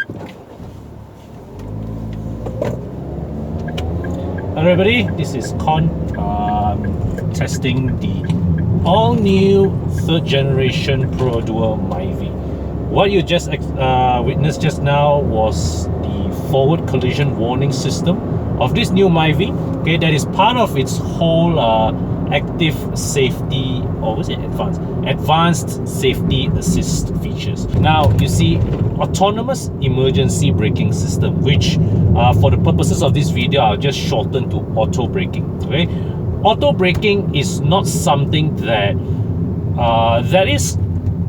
Hello everybody, this is Con testing the all-new 3rd generation Perodua Myvi. What you just witnessed just now was the forward collision warning system of this new Myvi. Okay, that is part of its whole active safety, or was it advanced safety assist features. Now you see autonomous emergency braking system, which for the purposes of this video I'll just shorten to auto braking. Okay, auto braking is not something that that is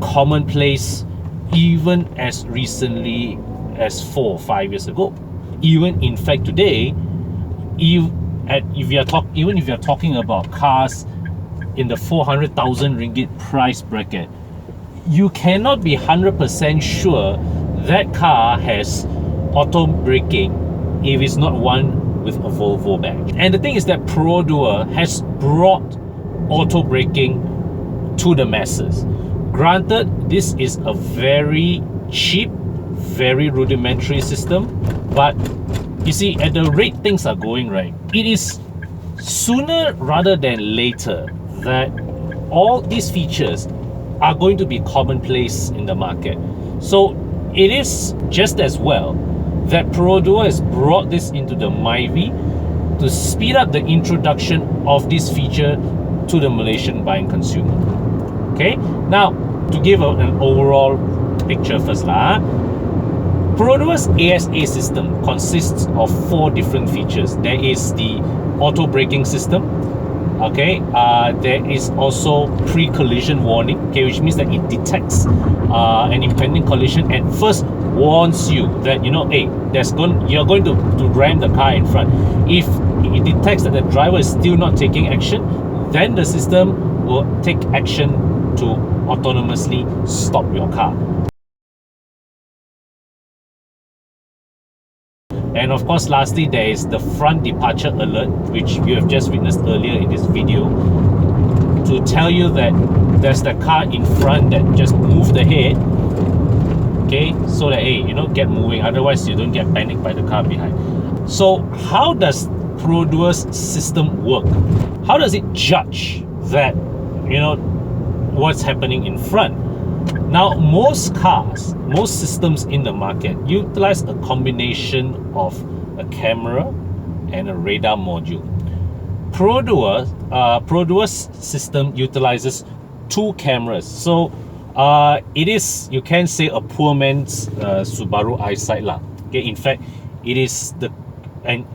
commonplace even as recently as 4 or 5 years ago. Even in fact today, if you're talking about cars in the 400,000 ringgit price bracket, you cannot be 100% sure that car has auto braking if it's not one with a Volvo badge. And the thing is that Perodua has brought auto braking to the masses. Granted, this is a very cheap, very rudimentary system, but you see, at the rate things are going, right, it is sooner rather than later that all these features are going to be commonplace in the market. So it is just as well that Perodua has brought this into the Myvi to speed up the introduction of this feature to the Malaysian buying consumer. Okay, now to give an overall picture first Perodua's A.S.A system consists of 4 different features. There is the auto braking system. Okay, there is also pre-collision warning, okay, which means that it detects an impending collision and first warns you that, you know, hey, you're going to ram the car in front. If it detects that the driver is still not taking action, then the system will take action to autonomously stop your car. And of course, lastly, there is the front departure alert, which you have just witnessed earlier in this video, to tell you that there's the car in front that just moved ahead, okay, so that, hey, you know, get moving, otherwise you don't get panicked by the car behind. So how does Perodua's system work? How does it judge that, you know, what's happening in front? Now, most systems in the market utilize a combination of a camera and a radar module. Perodua's system utilizes 2 cameras. So it is, you can say, a poor man's Subaru eyesight lah. Okay, in fact, it is an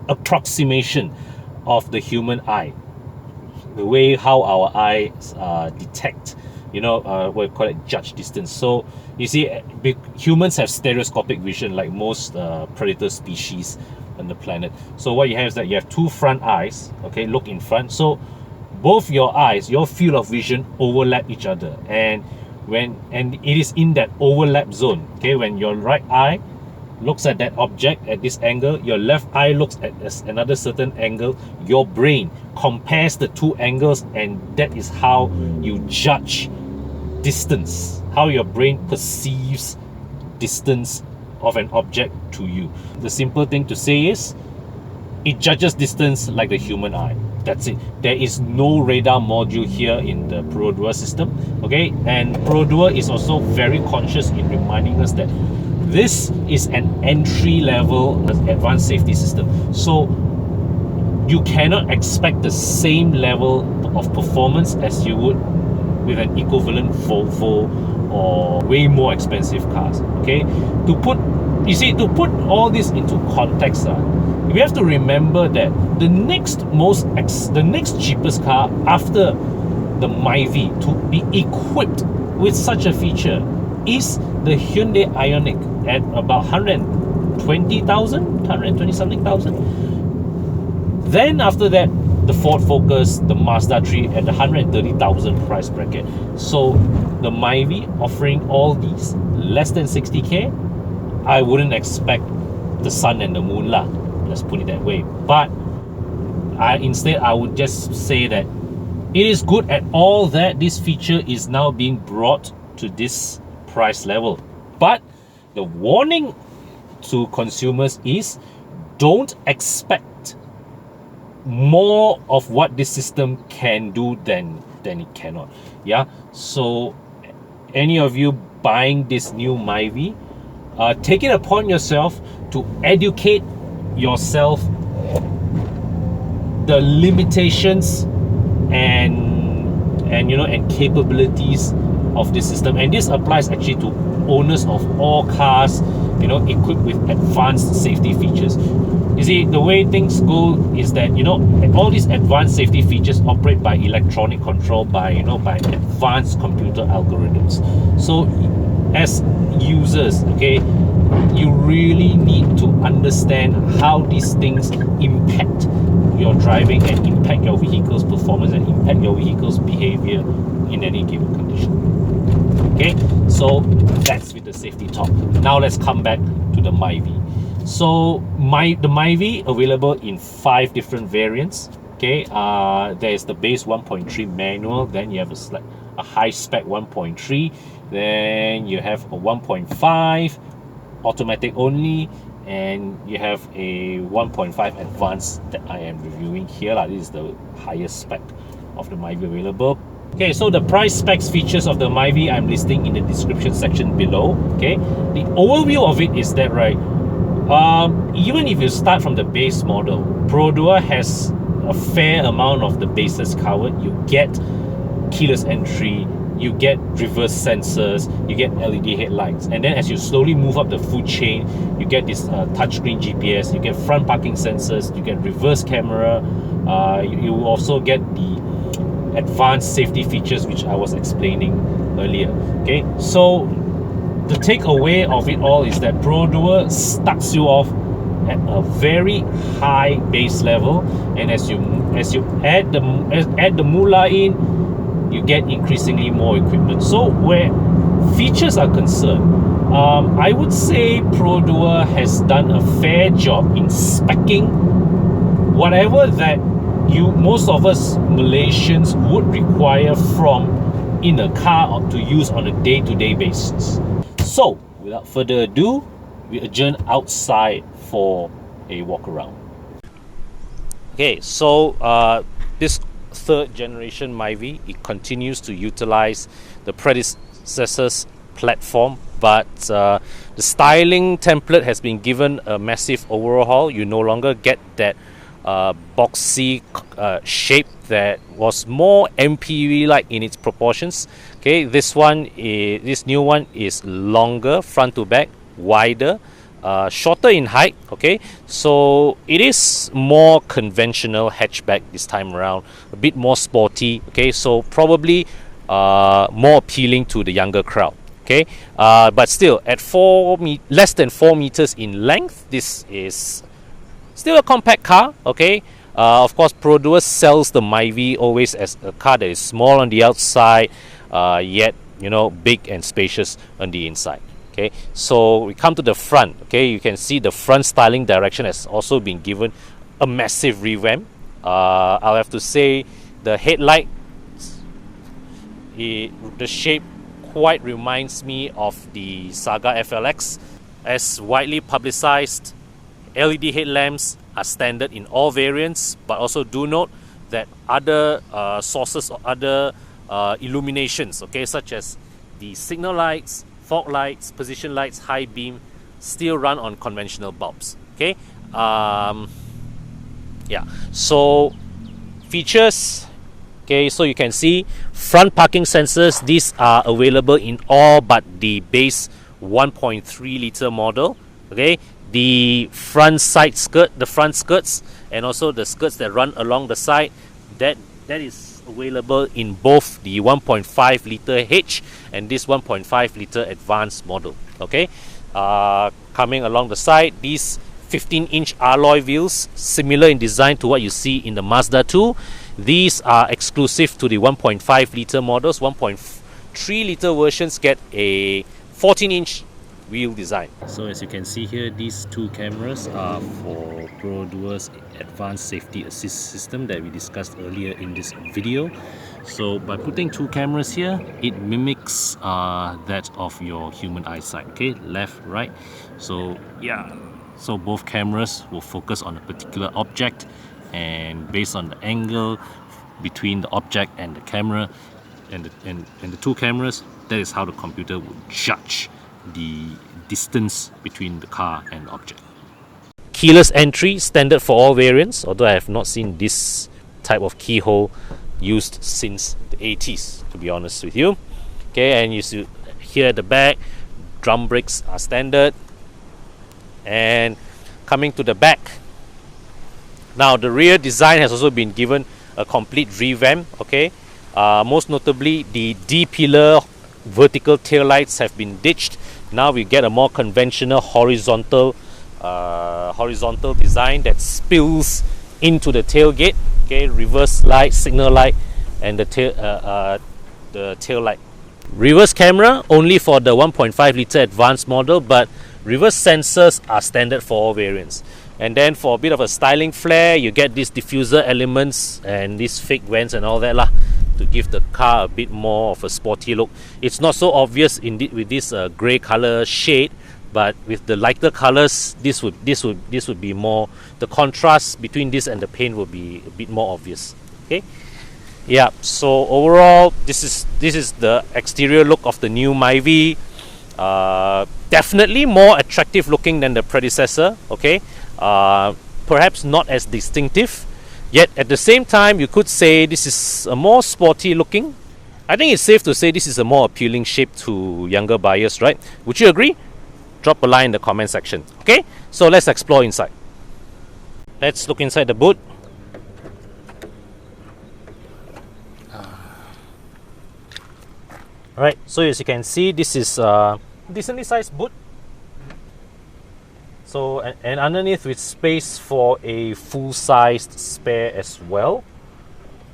approximation of the human eye, the way how our eyes detect, you know, what we call it, judge distance. So you see, humans have stereoscopic vision like most predator species on the planet. So what you have is that you have 2 front eyes, okay, look in front. So both your eyes, your field of vision overlap each other, and it is in that overlap zone, okay, when your right eye looks at that object at this angle, your left eye looks at another certain angle, your brain compares the 2 angles, and that is how you judge distance, how your brain perceives distance of an object to you. The simple thing to say is, it judges distance like the human eye. That's it. There is no radar module here in the Perodua system, okay? And Perodua is also very conscious in reminding us that this is an entry-level advanced safety system. So you cannot expect the same level of performance as you would with an equivalent Volvo or way more expensive cars. Okay, to put all this into context, we have to remember that the next cheapest car after the Myvi to be equipped with such a feature is the Hyundai Ioniq at about 120 something thousand. Then after that, the Ford Focus, the Mazda 3 at the 130,000 price bracket. So the Myvi offering all these less than 60k, I wouldn't expect the sun and the moon lah, let's put it that way. But instead I would just say that it is good at all that this feature is now being brought to this price level. But The warning to consumers is don't expect more of what this system can do than it cannot. Yeah, so any of you buying this new Myvi, take it upon yourself to educate yourself the limitations and capabilities of this system. And this applies actually to owners of all cars equipped with advanced safety features. You see, the way things go is that all these advanced safety features operate by electronic control, by advanced computer algorithms. So as users, okay, you really need to understand how these things impact your driving and impact your vehicle's performance and impact your vehicle's behavior in any given condition. Okay, so that's with the safety talk. Now let's come back to the Myvi. So the Myvi available in 5 different variants. Okay, there's the base 1.3 manual, then you have a high spec 1.3, then you have a 1.5 automatic only, and you have a 1.5 advanced that I am reviewing here. This is the highest spec of the Myvi available. Okay, so the price, specs, features of the Myvi I'm listing in the description section below. Okay, the overview of it is that, right, even if you start from the base model, Perodua has a fair amount of the bases covered. You get keyless entry, you get reverse sensors, you get LED headlights, and then as you slowly move up the food chain, you get this touchscreen GPS, you get front parking sensors, you get reverse camera, you also get the advanced safety features which I was explaining earlier. Okay, so the takeaway of it all is that Perodua starts you off at a very high base level, and as you add the moolah in, you get increasingly more equipment. So where features are concerned, I would say Perodua has done a fair job in speccing whatever that most of us Malaysians would require from in a car to use on a day-to-day basis. So without further ado, we adjourn outside for a walk around. Okay, so this 3rd generation Myvi, it continues to utilize the predecessor's platform, but the styling template has been given a massive overhaul. You no longer get that boxy shape that was more MPV like in its proportions. Okay, this new one is longer front to back, wider, shorter in height. Okay, so it is more conventional hatchback this time around, a bit more sporty. Okay, so probably more appealing to the younger crowd. Okay, but still at less than 4 meters in length, this is still a compact car. Okay, of course Perodua sells the Myvi always as a car that is small on the outside, yet big and spacious on the inside. Okay, so we come to the front. Okay, you can see the front styling direction has also been given a massive revamp. I'll have to say the headlight, the shape quite reminds me of the Saga FLX. As widely publicized, LED headlamps are standard in all variants, but also do note that other sources or other illuminations, okay, such as the signal lights, fog lights, position lights, high beam, still run on conventional bulbs. Okay, yeah. So features. Okay, so you can see front parking sensors. These are available in all but the base 1.3 liter model. Okay, the front skirts, and also the skirts that run along the side, that is available in both the 1.5 liter H and this 1.5 liter advanced model. Okay, coming along the side, these 15-inch alloy wheels, similar in design to what you see in the Mazda 2. These are exclusive to the 1.5 liter models. 1.3 liter versions get a 14-inch wheel design. So as you can see here, these two cameras are for Perodua's advanced safety assist system that we discussed earlier in this video. So by putting two cameras here, it mimics that of your human eyesight. Okay, left, right. So yeah, so both cameras will focus on a particular object, and based on the angle between the object and the camera and the two cameras, that is how the computer will judge the distance between the car and the object. Keyless entry, standard for all variants, although I have not seen this type of keyhole used since the 80s, to be honest with you. Okay, and you see here at the back, drum brakes are standard. And coming to the back, now the rear design has also been given a complete revamp. Okay, most notably the D-pillar vertical tail lights have been ditched. Now we get a more conventional horizontal design that spills into the tailgate. Okay, reverse light, signal light, and the tail light. Reverse camera only for the 1.5 litre advanced model, but reverse sensors are standard for all variants. And then for a bit of a styling flair, you get these diffuser elements and these fake vents and all that lah, to give the car a bit more of a sporty look. It's not so obvious indeed with this grey color shade, but with the lighter colors, this would be more. The contrast between this and the paint will be a bit more obvious. Okay, yeah. So overall, this is the exterior look of the new Myvi. Definitely more attractive looking than the predecessor. Okay, perhaps not as distinctive, yet at the same time you could say this is a more sporty looking. I think it's safe to say this is a more appealing shape to younger buyers, right? Would you agree? Drop a line in the comment section. Okay, so let's explore inside. Let's look inside the boot. Alright, so as you can see, this is a decently sized boot. So, and underneath with space for a full-sized spare as well.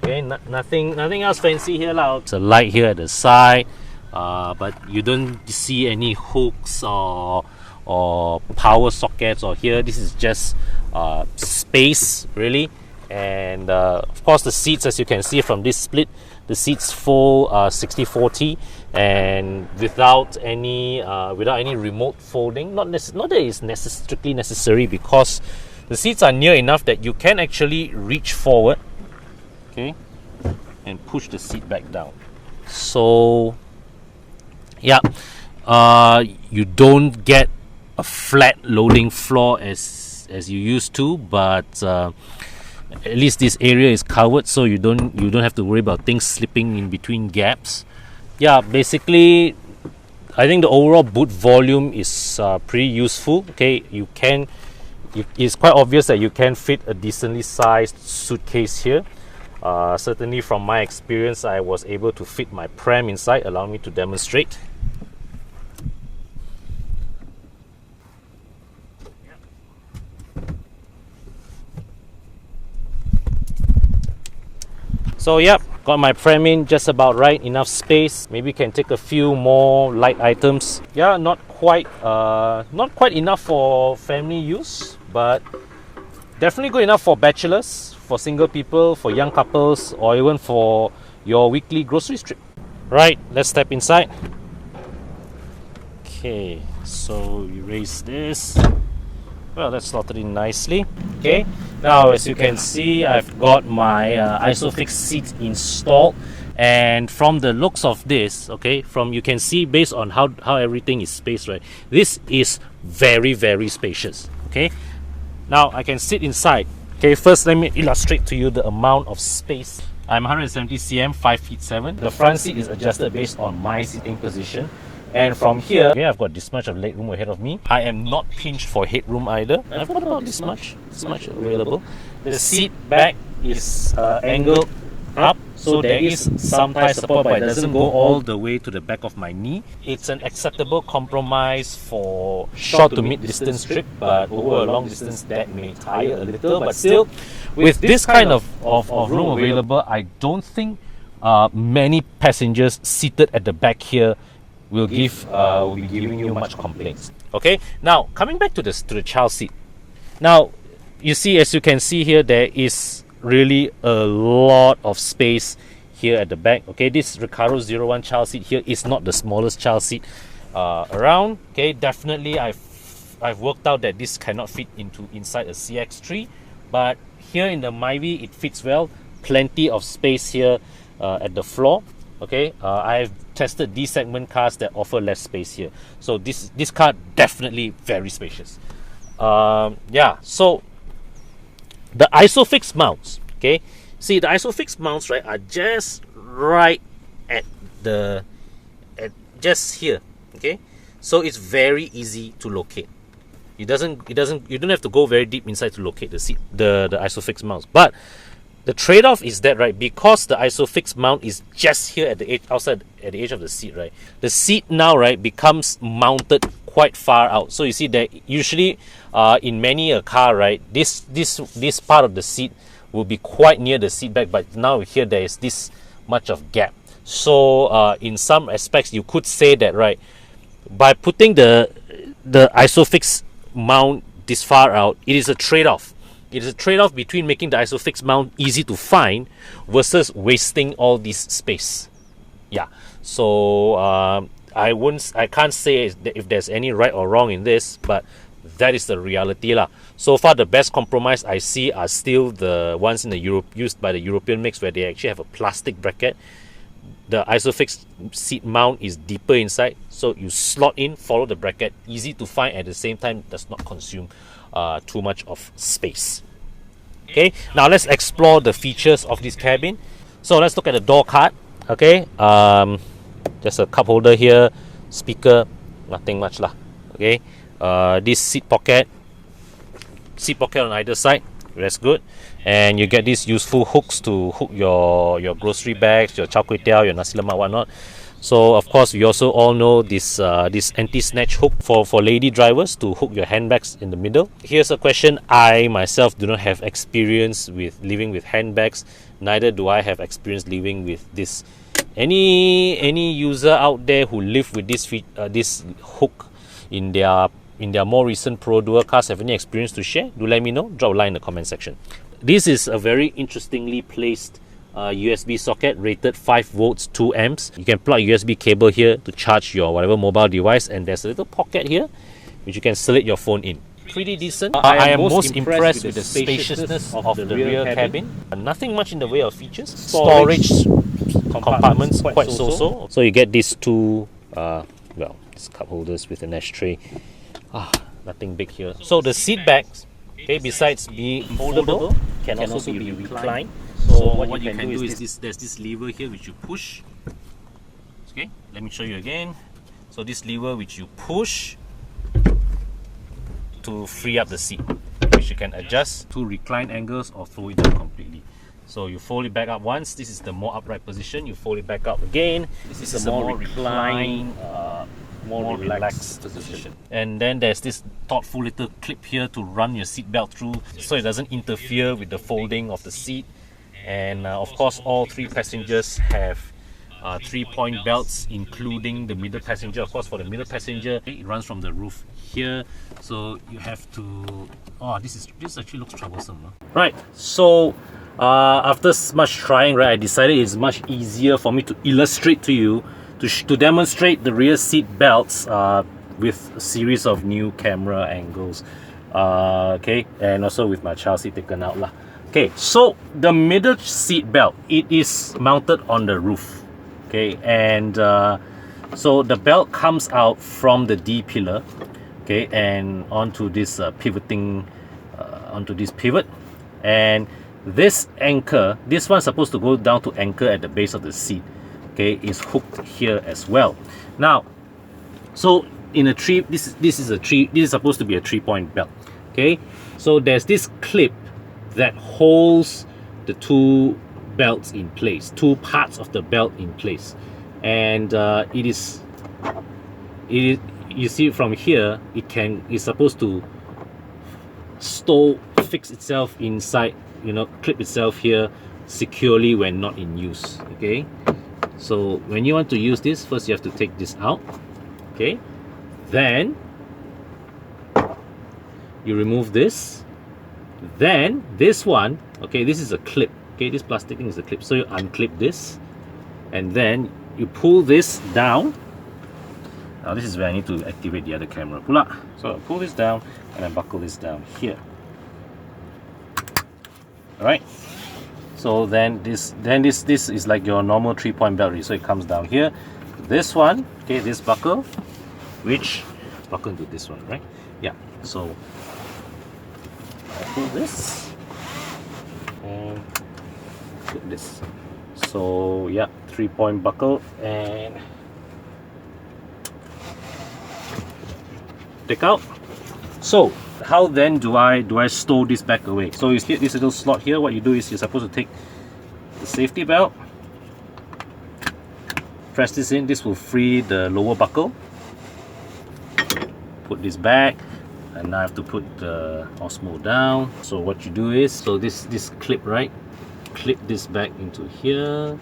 Okay, nothing else fancy here lah. It's a light here at the side, but you don't see any hooks or power sockets or here. This is just space really. And of course the seats, as you can see from this split, the seats fold 60-40 and without any remote folding. Not that it's strictly necessary, because the seats are near enough that you can actually reach forward, okay, and push the seat back down. So yeah, you don't get a flat loading floor as you used to, but at least this area is covered, so you don't have to worry about things slipping in between gaps. Yeah, basically I think the overall boot volume is pretty useful. Okay, it's quite obvious that you can fit a decently sized suitcase here. Certainly from my experience, I was able to fit my pram inside. Allow me to demonstrate. So yep, got my pram in just about right, enough space. Maybe can take a few more light items. Yeah, not quite enough for family use, but definitely good enough for bachelors, for single people, for young couples, or even for your weekly grocery trip. Right, let's step inside. Okay, so you raise this. Well, that's slotted in nicely. Okay, now as you can see, I've got my ISOFIX seat installed, and from the looks of this, okay, you can see based on how everything is spaced, right, this is very, very spacious. Okay, now I can sit inside. Okay, first let me illustrate to you the amount of space. I'm 170 cm, 5 feet 7. The front seat is adjusted based on my sitting position. And from here, okay, I've got this much of legroom ahead of me. I am not pinched for headroom either. I've got about this much available. The seat back is angled up, so there is some thigh support, but it doesn't go all the way to the back of my knee. It's an acceptable compromise for short to mid distance trip, but over a long distance that may tire a little. But still, with this kind of room available, I don't think many passengers seated at the back here will be giving you much complaints. Okay, now coming back to the child seat. Now you see, as you can see here, there is really a lot of space here at the back. Okay, this Recaro 01 child seat here is not the smallest child seat around. Okay, definitely I've worked out that this cannot fit inside a CX3, but here in the Myvi it fits well. Plenty of space here at the floor. Okay, I've tested D segment cars that offer less space here, so this car definitely very spacious. Yeah, so the ISOFIX mounts, okay, see the ISOFIX mounts, right, are just right at just here. Okay, so it's very easy to locate. You don't have to go very deep inside to locate the seat, the ISOFIX mounts. But the trade-off is that, right, because the ISOFIX mount is just here at the edge, outside at the edge of the seat, right, the seat now, right, becomes mounted quite far out. So you see that usually in many a car, right, this part of the seat will be quite near the seat back, but now here there is this much of gap. So in some aspects you could say that, right, by putting the ISOFIX mount this far out, it is a trade-off. It is a trade-off between making the ISOFIX mount easy to find versus wasting all this space. Yeah, so I can't say if there's any right or wrong in this, but that is the reality lah. So far, the best compromise I see are still the ones in the used by the European makes, where they actually have a plastic bracket. The ISOFIX seat mount is deeper inside, so you slot in, follow the bracket, easy to find, at the same time does not consume too much of space. Okay, now let's explore the features of this cabin. So let's look at the door card. Okay, just a cup holder here, speaker, nothing much lah. Okay, this seat pocket on either side, that's good. And you get these useful hooks to hook your grocery bags, your char kway teow, your nasi lemak, whatnot. So of course we also all know this anti-snatch hook for lady drivers to hook your handbags in the middle. Here's a question. I myself do not have experience with living with handbags, neither do I have experience living with this. Any user out there who live with this hook in their more recent Perodua cars have any experience to share? Do let me know. Drop a line in the comment section. This is a very interestingly placed USB socket, rated 5 volts 2 amps. You can plug a USB cable here to charge your whatever mobile device, and there's a little pocket here which you can slot your phone in. Pretty decent. I am most impressed with the spaciousness of the rear cabin. Nothing much in the way of features. Storage compartments quite so. So you get these two these cup holders with an ashtray. Nothing big here. So the seat backs, okay, besides being foldable, can also be reclined. So what you can do is there's this lever here which you push. Okay, let me show you again. So this lever which you push to free up the seat, which you can adjust to recline angles or throw it down completely. So you fold it back up once. This is the more upright position. You fold it back up again. This is a more reclined, more relaxed position. And then there's this thoughtful little clip here to run your seat belt through, so it doesn't interfere with the folding of the seat. And of course, all three passengers have 3-point belts, including the middle passenger. Of course, for the middle passenger, it runs from the roof here, so you have to. This actually looks troublesome, huh? Right. So after much trying, right, I decided it's much easier for me to illustrate to you, to demonstrate the rear seat belts with a series of new camera angles. Okay, and also with my child seat taken out lah. Okay, so the middle seat belt, it is mounted on the roof. Okay, and so the belt comes out from the D pillar, okay, and onto this pivoting, onto this pivot, and this anchor, this one's supposed to go down to anchor at the base of the seat, okay, is hooked here as well. Now, so in a tree, this is supposed to be a 3-point belt. Okay, so there's this clip that holds the two belts in place, two parts of the belt in place, and you see from here, it's supposed to fix itself inside, clip itself here securely when not in use. Okay, so when you want to use this, first you have to take this out. Okay, then you remove this. Then this one, okay, this is a clip. Okay, this plastic thing is a clip. So you unclip this. and then you pull this down. Now this is where I need to activate the other camera. Pull up. So I pull this down and I buckle this down here. Alright. So then this is like your normal 3-point belt. So it comes down here. This one, okay, this buckle, which is buckled into this one, right? Yeah. So I pull this and put this. So yeah, 3-point buckle and take out. So how then do I stow this back away? So you see this little slot here. What you do is you're supposed to take the safety belt, press this in. This will free the lower buckle. Put this back, and now I have to put the Osmo down. So what you do is, so this clip, right? Clip this back into here.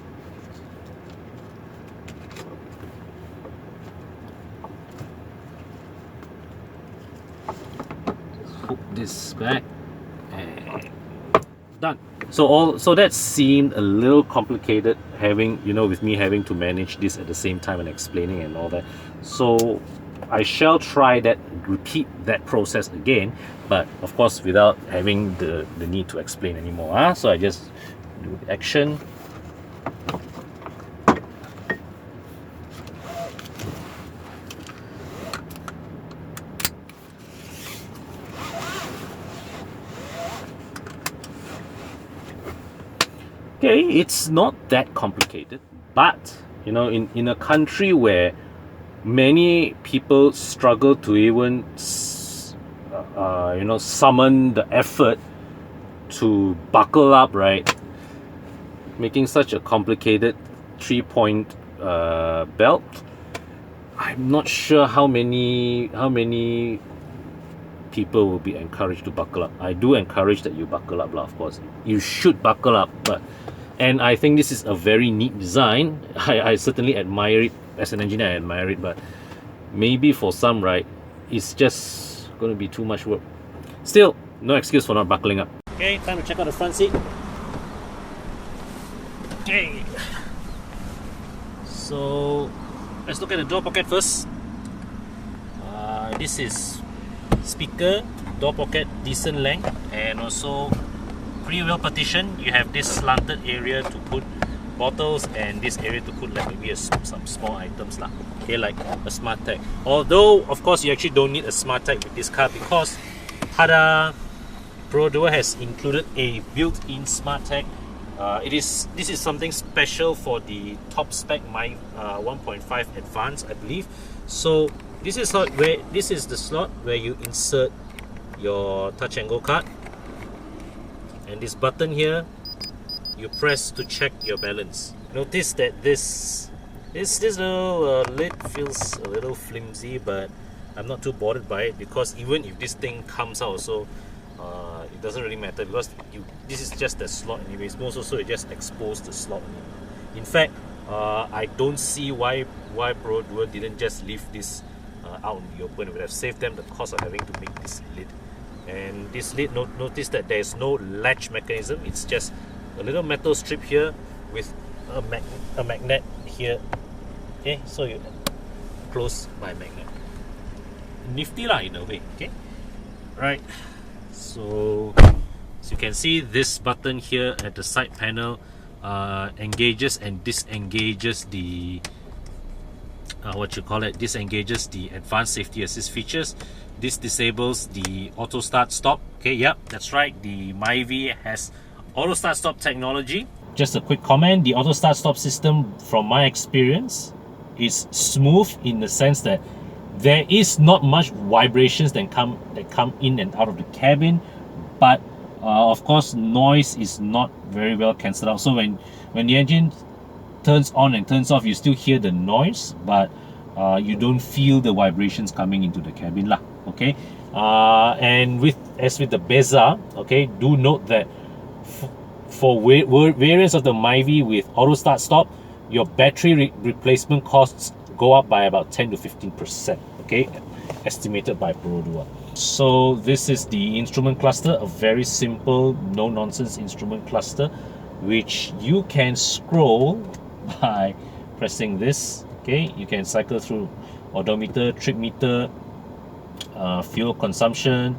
Hook this back and done. So that seemed a little complicated, having, you know, with me having to manage this at the same time and explaining and all that. So I shall try that, repeat that process again, but of course without having the need to explain anymore. So I just do the action. Okay, it's not that complicated, but you know, in a country where many people struggle to even you know, summon the effort to buckle up, right? Making such a complicated 3-point belt, I'm not sure how many people will be encouraged to buckle up. I do encourage that you buckle up, of course. You should buckle up, and I think this is a very neat design. I certainly admire it. As an engineer, I admire it, but maybe for some, right, it's just going to be too much work. Still, no excuse for not buckling up. Okay, time to check out the front seat. Okay, so let's look at the door pocket first. This is speaker, door pocket, decent length, and also pretty well partitioned. You have this slanted area to put bottles and this area to put like maybe some small items lah. Okay, like a smart tag. Although of course you actually don't need a smart tag with this car, because Perodua has included a built-in smart tag. This is something special for the top spec My 1.5 Advance, I believe. So this is the slot where you insert your touch and go card, and this button here you press to check your balance. Notice that this little lid feels a little flimsy, but I'm not too bothered by it, because even if this thing comes out, so it doesn't really matter, because this is just the slot anyways. Most also it just exposed the slot. In fact, I don't see why Perodua didn't just leave this out in the open. It would have saved them the cost of having to make this lid. And this lid, notice that there is no latch mechanism. It's just a little metal strip here with a magnet here. Okay, so you close by magnet. Nifty lah in a way. Okay, right. So as you can see, this button here at the side panel engages and disengages the disengages the advanced safety assist features. This disables the auto start stop. Okay, yep, that's right, the Myvi has auto start stop technology. Just a quick comment, the auto start stop system, from my experience, is smooth in the sense that there is not much vibrations that come in and out of the cabin, but of course noise is not very well cancelled out. So when the engine turns on and turns off, you still hear the noise, but you don't feel the vibrations coming into the cabin lah. Okay, and as with the A.S.A, okay, do note that for variants of the Myvi with auto start stop, your battery replacement costs go up by about 10 to 15%. Okay, estimated by Perodua. So this is the instrument cluster, a very simple, no nonsense instrument cluster, which you can scroll by pressing this. Okay, you can cycle through odometer, trip meter, fuel consumption,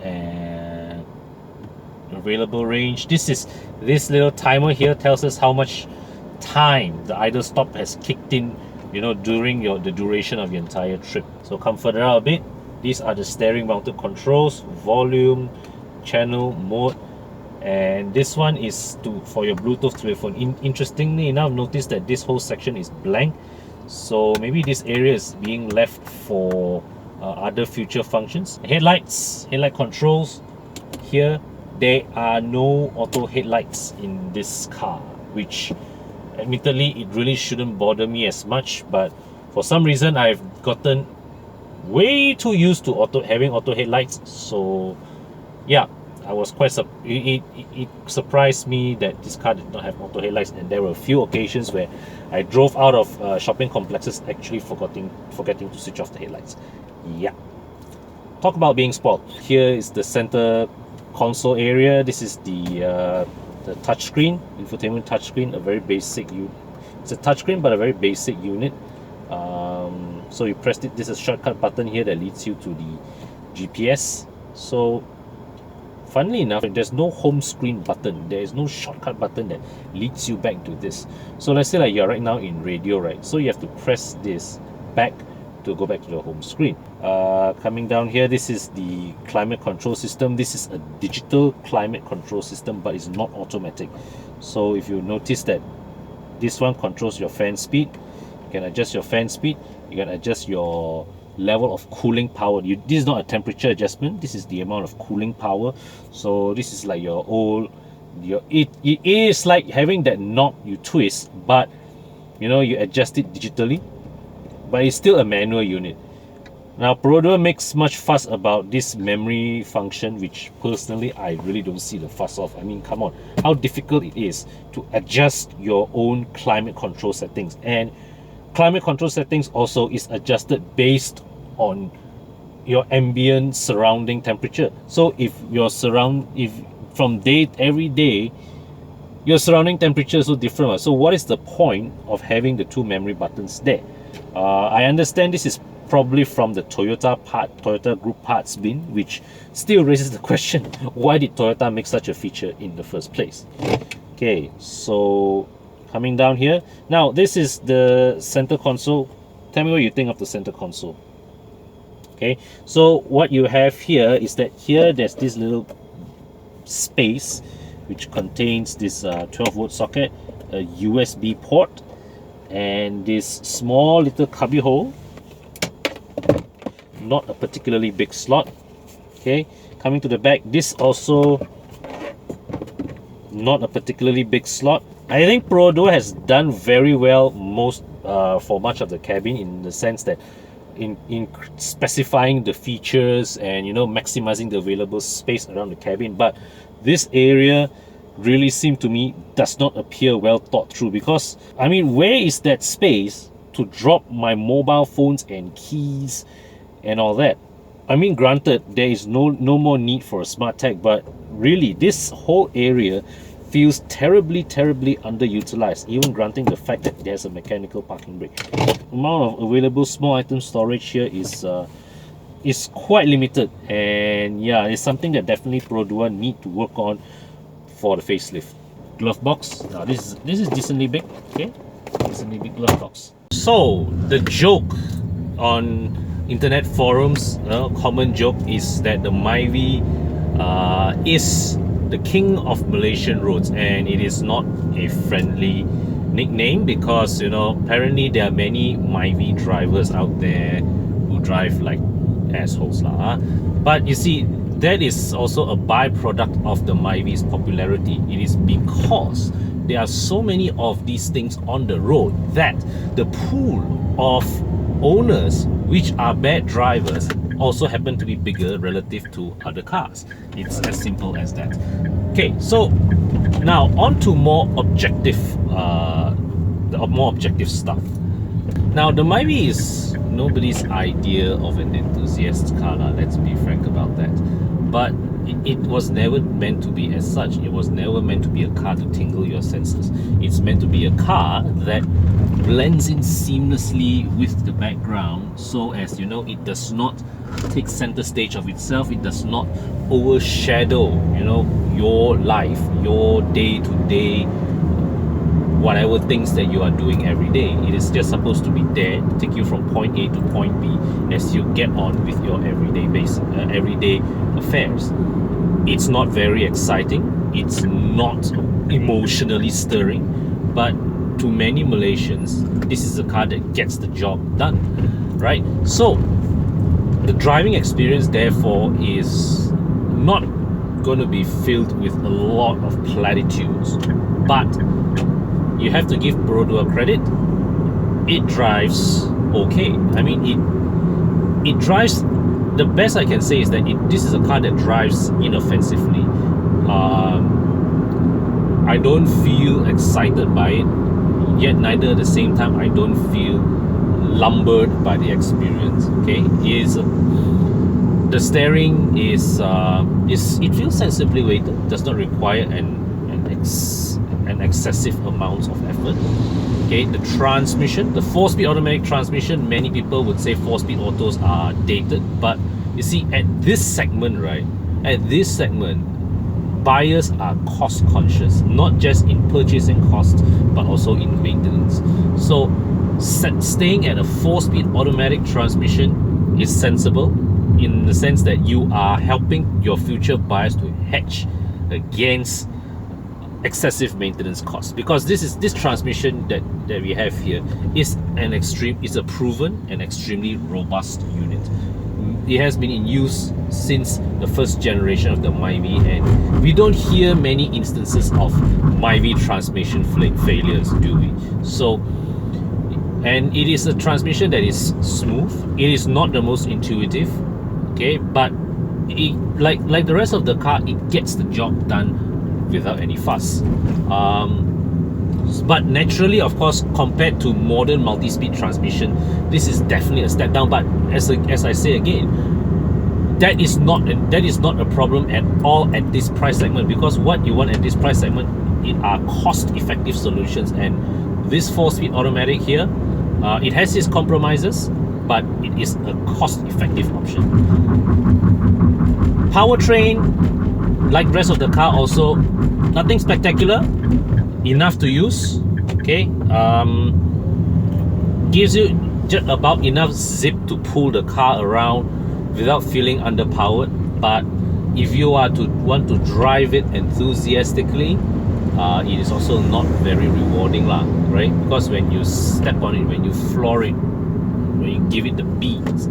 and available range. This little timer here tells us how much time the idle stop has kicked in, you know, during the duration of your entire trip. So come further out a bit. These are the steering mounted controls, volume, channel, mode, and this one is for your Bluetooth telephone. Interestingly enough, notice that this whole section is blank, so maybe this area is being left for other future functions. Headlight controls. Here there are no auto headlights in this car, which admittedly it really shouldn't bother me as much, but for some reason I've gotten way too used to having auto headlights. So yeah, I was quite it surprised me that this car did not have auto headlights, and there were a few occasions where I drove out of shopping complexes actually forgetting to switch off the headlights. Yeah, talk about being spoiled. Here is the center console area. This is the touchscreen, infotainment touchscreen, a very basic it's a touchscreen but a very basic unit. So you press it, there's a shortcut button here that leads you to the GPS. So funnily enough, there's no home screen button, there is no shortcut button that leads you back to this. So let's say like you're right now in radio, right? So you have to press this back to go back to the home screen. Coming down here, this is the climate control system. This is a digital climate control system, but it's not automatic. So if you notice that this one controls your fan speed, you can adjust your fan speed, you can adjust your level of cooling power. This is not a temperature adjustment, this is the amount of cooling power. So this is like it is like having that knob you twist, but you know, you adjust it digitally, but it's still a manual unit. Now Perodua makes much fuss about this memory function, which personally I really don't see the fuss of. I mean, come on, how difficult it is to adjust your own climate control settings. And climate control settings also is adjusted based on your ambient surrounding temperature. So if from every day your surrounding temperature is so different, so what is the point of having the two memory buttons there? I understand this is probably from the Toyota Group parts bin, which still raises the question, why did Toyota make such a feature in the first place? Okay, so coming down here, now this is the center console. Tell me what you think of the center console. Okay, so what you have here is that here there's this little space which contains this 12-volt socket, a USB port, and this small little cubby hole. Not a particularly big slot. Okay, coming to the back, this also not a particularly big slot. I think Perodua has done very well for much of the cabin, in the sense that in specifying the features and, you know, maximizing the available space around the cabin. But this area really seemed to me does not appear well thought through, because I mean, where is that space to drop my mobile phones and keys and all that? I mean, granted, there is no more need for a smart tag, but really this whole area feels terribly underutilized, even granting the fact that there's a mechanical parking brake. The amount of available small item storage here is quite limited, and yeah, it's something that definitely Perodua need to work on for the facelift. Glove box, now this is decently big. Okay, decently big glove box. So the joke on internet forums, common joke, is that the Myvi is the king of Malaysian roads, and it is not a friendly nickname, because, you know, apparently there are many Myvi drivers out there who drive like assholes lah. But you see, that is also a byproduct of the Myvi's popularity. It is because there are so many of these things on the road that the pool of owners which are bad drivers also happen to be bigger relative to other cars. It's as simple as that. Okay, so now on to more objective stuff. Now the Myvi is nobody's idea of an enthusiast car, let's be frank about that. But it was never meant to be as such. It was never meant to be a car to tingle your senses. It's meant to be a car that blends in seamlessly with the background, so as you know, it does not take center stage of itself. It does not overshadow, you know, your life, your day-to-day, whatever things that you are doing every day. It is just supposed to be there to take you from point A to point B as you get on with your everyday affairs. It's not very exciting. It's not emotionally stirring, but to many Malaysians, this is a car that gets the job done, right? So the driving experience, therefore, is not going to be filled with a lot of platitudes, but you have to give Perodua credit. It drives okay. I mean, it drives. The best I can say is that this is a car that drives inoffensively. I don't feel excited by it, yet neither at the same time I don't feel lumbered by the experience. Okay, the steering is it feels sensibly weighted. Does not require an excessive amount of effort. Okay, the transmission, the 4-speed automatic transmission, many people would say 4-speed autos are dated, but you see, at this segment, right, buyers are cost conscious, not just in purchasing costs, but also in maintenance. So staying at a 4-speed automatic transmission is sensible, in the sense that you are helping your future buyers to hedge against excessive maintenance costs, because this transmission that we have here is a proven and extremely robust unit. It has been in use since the first generation of the Myvi, and we don't hear many instances of Myvi transmission failures, do we? So, and it is a transmission that is smooth. It is not the most intuitive, okay, but like the rest of the car, it gets the job done without any fuss. But naturally, of course, compared to modern multi-speed transmission, this is definitely a step down. But as I say again, that is not a problem at all at this price segment, because what you want at this price segment are cost-effective solutions, and this 4-speed automatic here, it has its compromises, but it is a cost-effective option. Powertrain, like the rest of the car, also nothing spectacular, enough to use. Okay, gives you just about enough zip to pull the car around without feeling underpowered. But if you are to want to drive it enthusiastically, it is also not very rewarding, right? Because when you step on it, when you floor it, when you give it the beats,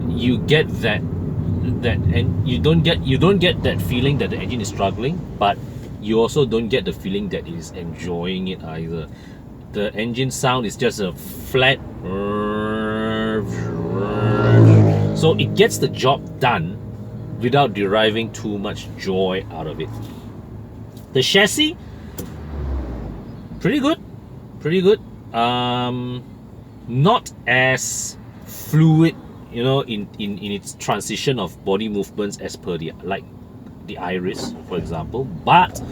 you get that, and you don't get that feeling that the engine is struggling, but you also don't get the feeling that it is enjoying it either. The engine sound is just a flat, so it gets the job done without deriving too much joy out of it. The chassis, pretty good. Not as fluid, you know, in its transition of body movements as per the Iris, for example, but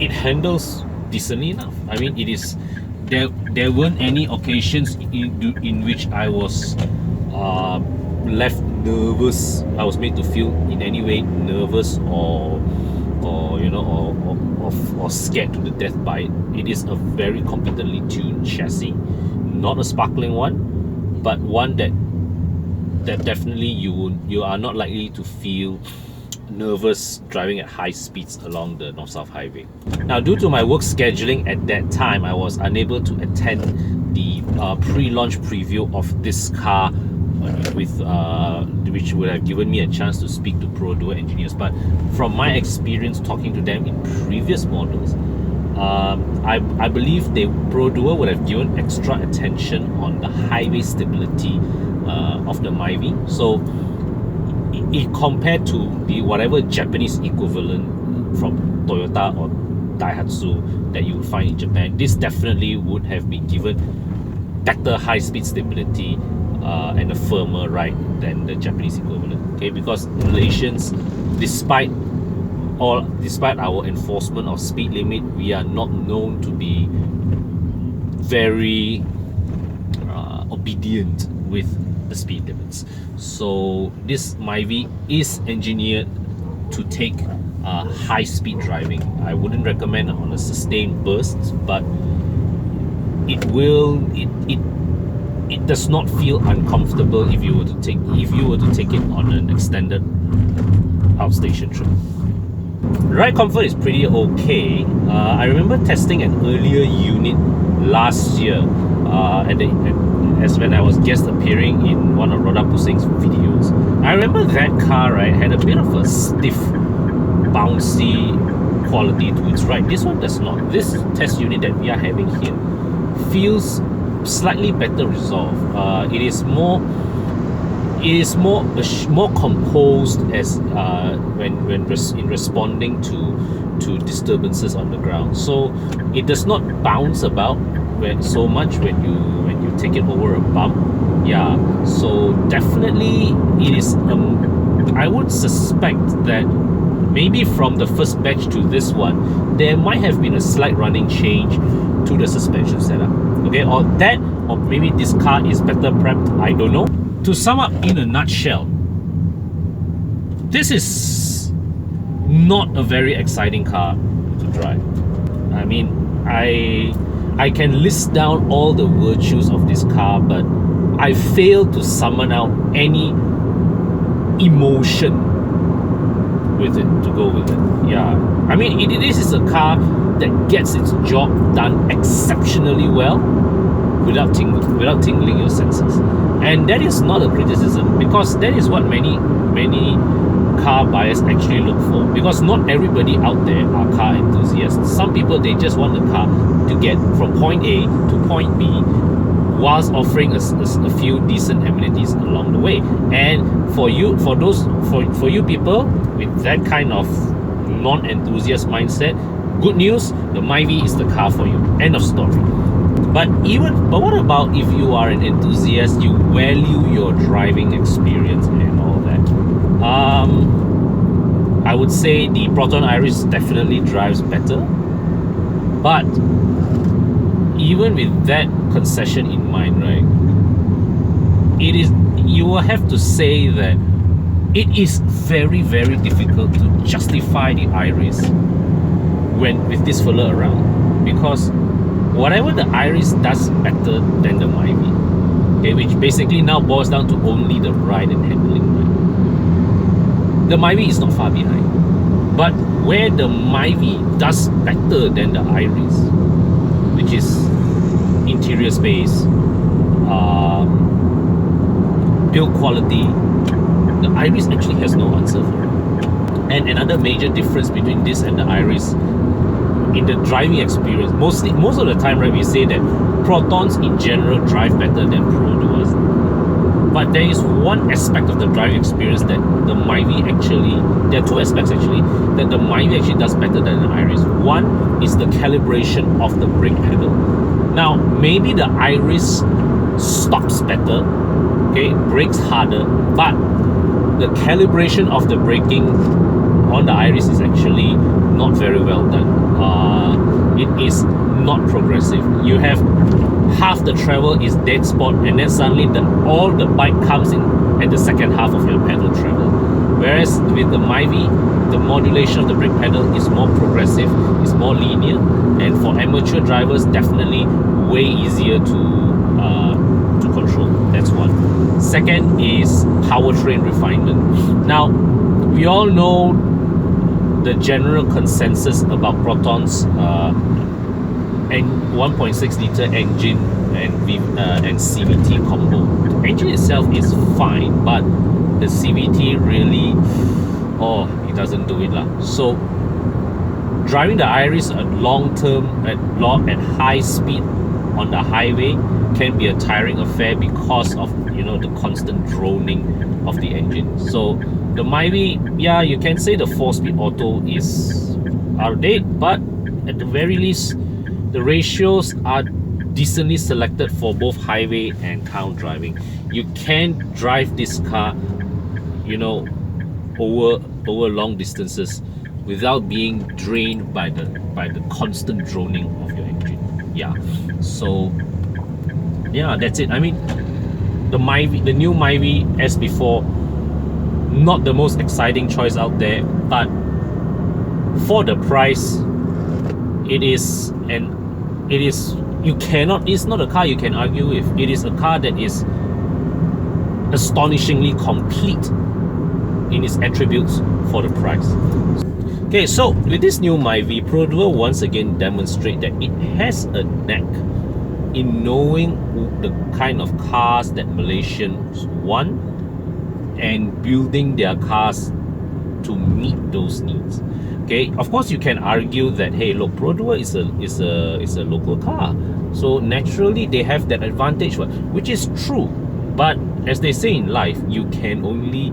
it handles decently enough. I mean, it is there weren't any occasions in which I was left nervous. I was made to feel in any way nervous or you know, or scared to the death by it. It is a very competently tuned chassis, not a sparkling one, but one that definitely you are not likely to feel nervous driving at high speeds along the North-South Highway. Now, due to my work scheduling at that time, I was unable to attend the pre-launch preview of this car, which would have given me a chance to speak to Perodua engineers. But from my experience talking to them in previous models, I believe Perodua would have given extra attention on the highway stability of the Myvi. So it compared to the whatever Japanese equivalent from Toyota or Daihatsu that you would find in Japan, this definitely would have been given better high-speed stability and a firmer ride than the Japanese equivalent. Okay, because Malaysians, despite our enforcement of speed limit, we are not known to be very obedient with the speed limits. So this Myvi is engineered to take high speed driving. I wouldn't recommend on a sustained burst, but it does not feel uncomfortable if you were to take it on an extended outstation trip. Ride comfort is pretty okay. I remember testing an earlier unit last year as when I was guest appearing in one of Roda Pusing's videos. I remember that car, right, had a bit of a stiff, bouncy quality to its ride. This one does not. This test unit that we are having here feels slightly better resolved. It is more composed as when in responding to disturbances on the ground. So it does not bounce about so much when you take it over a bump. Yeah, so definitely it is. I would suspect that maybe from the first batch to this one, there might have been a slight running change to the suspension setup. Okay, or maybe this car is better prepped. I don't know. To sum up in a nutshell, this is not a very exciting car to drive. I mean, I can list down all the virtues of this car, but I fail to summon out any emotion with it to go with it. Yeah, I mean, this is a car that gets its job done exceptionally well without tingling your senses. And that is not a criticism, because that is what many car buyers actually look for. Because not everybody out there are car enthusiasts. Some people, they just want the car to get from point A to point B whilst offering a few decent amenities along the way. And for you people with that kind of non-enthusiast mindset, good news, the Myvi is the car for you. End of story. But what about if you are an enthusiast, you value your driving experience and all that? I would say the Proton Iris definitely drives better. But even with that concession in mind, right, you will have to say that it is very, very difficult to justify the Iris with this fella around, because whatever the Iris does better than the Myvi, okay, which basically now boils down to only the ride and handling, right? The Myvi is not far behind. But where the Myvi does better than the Iris, which is interior space, build quality, the Iris actually has no answer for it. And another major difference between this and the Iris in the driving experience, most of the time, right, we say that Protons in general drive better than Peroduas. But there is one aspect of the driving experience that the Myvi actually, there are two aspects actually, that the Myvi actually does better than the Iris. One is the calibration of the brake pedal. Now, maybe the Iris stops better, okay, brakes harder, but the calibration of the braking on the Iris is actually not very well done. It is not progressive. You have half the travel is dead spot, and then suddenly all the bike comes in at the second half of your pedal travel. Whereas with the Myvi, the modulation of the brake pedal is more progressive, is more linear, and for amateur drivers, definitely way easier to control. That's one. Second is powertrain refinement. Now, we all know the general consensus about Proton's and 1.6 liter engine and CVT combo. The engine itself is fine, but the CVT really, it doesn't do it lah. So driving the Iris at long term at high speed on the highway can be a tiring affair because of the constant droning of the engine. So the Myvi, yeah, you can say the 4-speed auto is out of date, but at the very least, the ratios are decently selected for both highway and town driving. You can drive this car, you know, over long distances without being drained by the constant droning of your engine. Yeah, so yeah, that's it. I mean, the new Myvi, as before, not the most exciting choice out there, but for the price, it is you cannot, it's not a car you can argue with. It is a car that is astonishingly complete in its attributes for the price. Okay, so with this new Myvi, Perodua once again demonstrate that it has a knack in knowing the kind of cars that Malaysians want and building their cars to meet those needs. Okay, of course you can argue that, hey, look, Perodua is a local car, so naturally they have that advantage, which is true. But as they say in life, you can only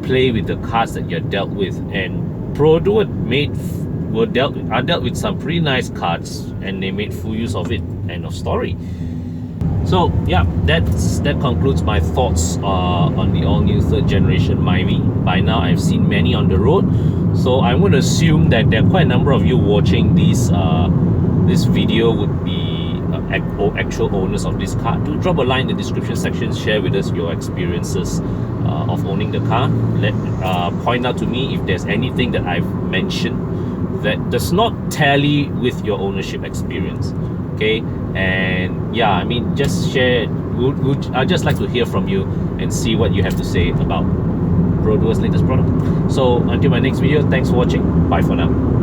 play with the cards that you're dealt with, and Perodua are dealt with some pretty nice cards, and they made full use of it. End of story. So yeah, that concludes my thoughts on the all-new third generation Myvi. By now I've seen many on the road, so I'm going to assume that there are quite a number of you watching this video would be actual owners of this car. Do drop a line in the description section, share with us your experiences of owning the car. Point out to me if there's anything that I've mentioned that does not tally with your ownership experience. Okay, and yeah, I mean, just share. I'd just like to hear from you and see what you have to say about Perodua's latest product. So until my next video, thanks for watching. Bye for now.